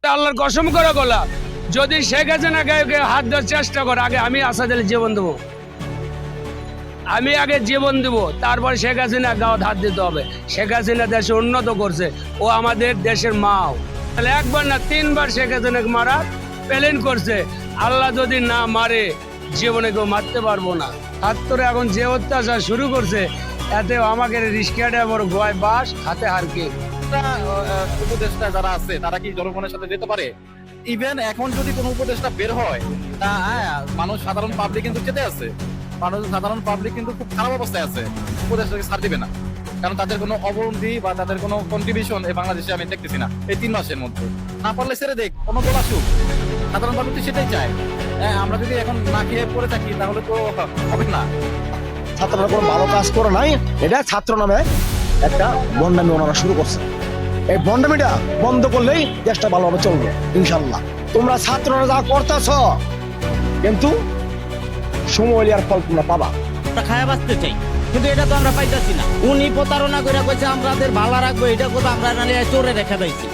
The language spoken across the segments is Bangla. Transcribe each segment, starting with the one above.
আল্লাহর কসম করে গোলা যদি শেখ হাসিনা গায়ে হাত দেওয়ার চেষ্টা করে আগে আমি আসাদ আলী জীবন দেবো, আমি আগে জীবন দেব, তারপর শেখ হাসিনা গাঁত হাত দিতে হবে। শেখ হাসিনা দেশে উন্নত করছে, ও আমাদের দেশের মাও। তাহলে একবার না তিনবার শেখ হাসিনাকে মারা প্ল্যান করছে। আল্লাহ যদি না মারে জীবনে কেউ মারতে পারবো না। ছাত্ররা এখন যে অত্যাচার শুরু করছে এতে আমাকে রিস্কাটা বড় গয় বাস হাতে হারকে। উপদেষ্টা যারা আছে তারা কি জনগণের সাথে যেতে পারে? ইভেন এখন যদি কোনো উপদেষ্টা বের হয় তা মানুষ সাধারণ পাবলিক কিন্তু যেতে আছে, সাধারণ পাবলিক কিন্তু খুব খারাপ অবস্থায় আছে, উপদেষ্টাকে ছাড় দিবে না। কারণ তাদের কোনো অবনতি বা তাদের কোনো কন্ট্রিবিউশন এই বাংলাদেশে আমি দেখতেছি না এই 3 মাসের মধ্যে। না পারলে ছেড়ে দেখ, কোনো দল আসুক, সাধারণ পাবলিক তো সেটাই চায়। আমরা যদি এখন না খেয়ে পড়ে থাকি তাহলে তো হবে না। ছাত্ররা কোনো ভালো কাজ করে নাই, এটা ছাত্র নামে একটা বন্ডামি ওনারা শুরু করছে। এই বন্ডামিটা বন্ধ করলেই দেশটা ভালোভাবে চলবে ইনশাল্লাহ। তোমরা ছাত্ররা যা করতেছ কিন্তু সময় আর ফল তোমরা পাবা। খায়া বাঁচতে চাই কিন্তু এটা তো আমরা পাইতেছি না। উনি প্রতারণা করে কইছে আমাদের ভালো রাখবো, এটা কথা আমরা চোরে রেখে দিয়েছি।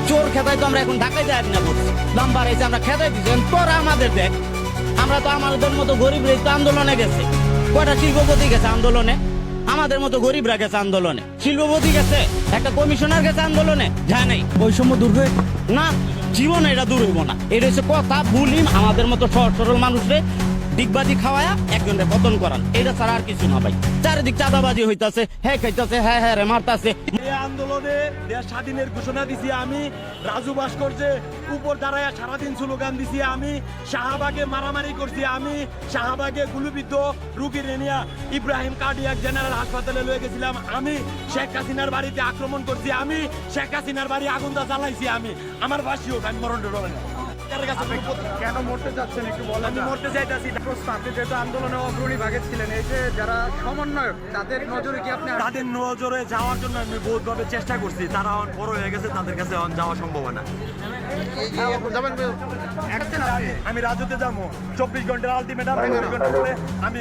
চোর খেতায় তো আমরা এখন ঢাকায় যাই না করছি, দাম বাড়াইছে আমরা খেতাই দিচ্ছি। তোরা আমাদের দেখ, আমরা তো আমাদের মতো গরিব তো আন্দোলনে গেছে, কয়টা শিল্পপতি গেছে আন্দোলনে, আমাদের মতো গরিবরা গেছে আন্দোলনে, শিল্পপতি গেছে, একটা কমিশনার গেছে আন্দোলনে, যায় নাই। বৈষম্য দূর হয়ে না, জীবনে এটা দূর হইব না। এটা হচ্ছে কথা ভুলি আমাদের মতো সহজ সরল মানুষরে ডিগবাজি খাওয়ায়া একজনের পতন করান, এটা ছাড়া আর কিছু না ভাই। চারিদিক চাঁদাবাজি হইতাছে, হ্যাঁ খাইতাছে, হ্যাঁ হ্যাঁ রে মারতাছে। এই আন্দোলনে দেশ স্বাধীনের ঘোষণা দিছি আমি, রাজু ভাস্কর্যে উপর দাঁড়ায় সারাদিন স্লোগান দিছি আমি, শাহবাগে মারামারি করছি আমি, শাহবাগে গুলিবিদ্ধ রুগীর নিয়া ইব্রাহিম কার্ডিয়াক জেনারেল হাসপাতালে লয়ে গেছিলাম আমি, শেখ হাসিনার বাড়িতে আক্রমণ করছি আমি, শেখ হাসিনার বাড়ি আগুনটা জ্বালাইছি আমি। আমার বাসী হোক, আমি মরণ ডরে না। কেন মরতে যাচ্ছেন একটু বলেন? আমি মরতে চাইতেছি। আপনি যেহেতু আন্দোলনে অগ্রণী ভাগে ছিলেন, এই যে যারা সমন্বয়ক তাদের নজরে কি আপনি তাদের নজরে যাওয়ার জন্য আমি বহুতভাবে চেষ্টা করছি, তারা এখন বড় হয়ে গেছে, তাদের কাছে এখন যাওয়া সম্ভব না। আমি রাজুতে যাবো, 24 ঘন্টার আলটিমেটাম, 24 ঘন্টা পরে আমি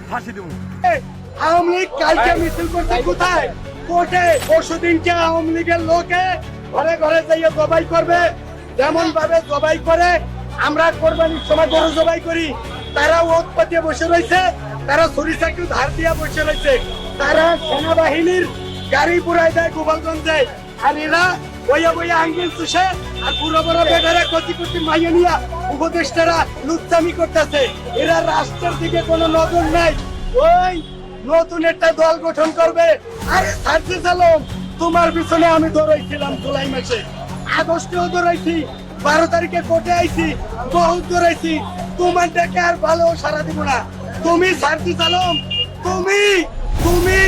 ফাঁসি দেবো। আওয়ামী লীগ কালকে মিছিল করতে কোথায়? কোর্টে। পরশুদিনকে আওয়ামী লীগের লোকে ঘরে ঘরে যাইয়ে জবাই করবে, যেমন ভাবে জবাই করে আমরা কোরবানির সময় গরু জবাই করি, তারা ওত পাতিয়ে বসে রয়েছে, তারা ছুরি চাকরি ধার দিয়ে বসে রয়েছে, তারা সেনাবাহিনীর গাড়ি পুরাই দেয় গোপালগঞ্জে, আর এরা বইয়া বইয়া আঙ্গুল চুষে আর পুরো বড় বেটারা কোটি কোটি মাইয়া নিয়া উপদেষ্টারা লুচ্চামি করতেছে। এরা রাষ্ট্রের দিকে কোনো নজর নাই। ওই নতুন একটা দল গঠন করবে। আরে সার্জে চালম, তোমার পিছনে আমি দৌড়াইছিলাম জুলাই মাসে, আগস্টেও দৌড়াইছি, 12 তারিখে কোর্টে আইছি, বহুত দৌড়াইছি। তোমার ডেকে আর ভালো সারা দিব না। তুমি সার্জি চালম, তুমি তুমি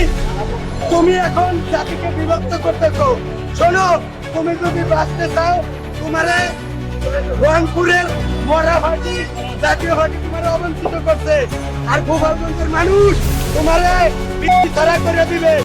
তুমি এখন জাতিকে বিভক্ত করতেছো। শোনো, তুমি যদি বাঁচতে চাও, তোমারে রংপুরের মরা পার্টি, জাতীয় পার্টি তোমার অবঞ্চিত করছে, আর গোপালগঞ্জের মানুষ তোমারে ছাড়া করে দিবে।